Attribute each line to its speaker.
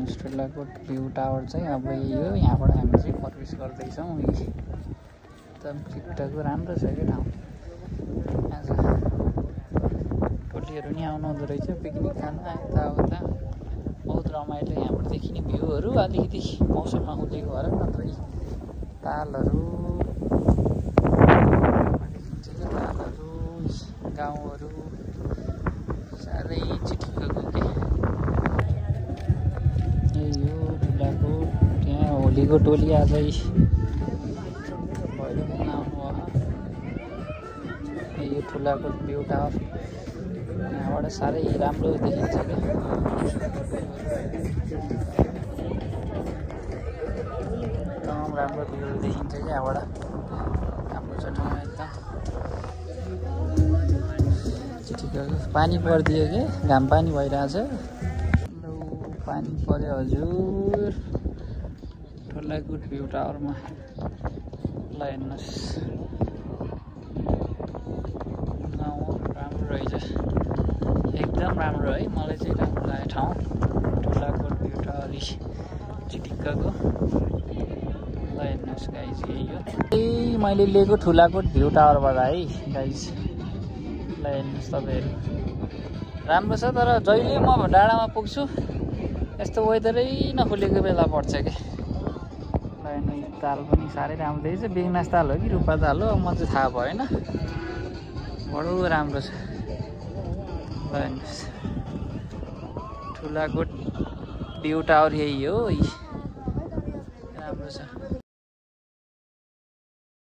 Speaker 1: हेर्नुहोस् ठुलाकोट view tower चाहिँ अब यो यहाँबाट हामी चाहिँ प्रवेश गर्दैछौँ। एकदम ठिकठाक राम्रो छ क्या ठाउँ। आज टोलीहरू नि आउनु हुँदो रहेछ पिकनिक खान यताउता। बहुत रमाइलो यहाँबाट देखिने भ्यूहरू। अलिकति मौसममा उलेको भएर नत्र तालहरू तालहरू गाउँहरू साह्रै चिटिक्कको के यही हो ठुलाकोट। त्यहाँ होलीको टोली आजै भैलो खेल्न आउनुभयो। यो ठुलाकोट भ्यू टावर यहाँबाट साह्रै राम्रो देखिन्छ क्या। एकदम राम्रो भ्यू देखिन्छ क्या यहाँबाट। राम्रो छ ठाउँ एकदम। चिटिक्कको पानी परिदियो कि घाम पानी भइरहेछ। पानी पर्यो हजुर ठुलाकोट भ्यू टावरमा। ल हेर्नुहोस् राम्रो रहेछ एकदम राम्रो है। मलाई चाहिँ राम्रो लाग्यो ठाउँ ठुलाकोट भ्यू टावर चिटिक्कको। ल हेर्नुहोस् गाइज यही हो मैले लिएको ठुलाकोट भ्यू टावरबाट है गाइज। ल हेर्नुहोस् तपाईँहरू राम्रो छ। तर जहिले म डाँडामा पुग्छु यस्तो वेदरै नखुलेको बेला पर्छ क्या। ल हेर्नु ताल पनि साह्रै राम्रो देखिन्छ। बेगनास ताल हो कि रूपा ताल हो म चाहिँ थाहा भएन। बडो राम्रो छ। ल हेर्नुहोस् ठुलाकोट भ्यू टावर यही हो राम्रो छ।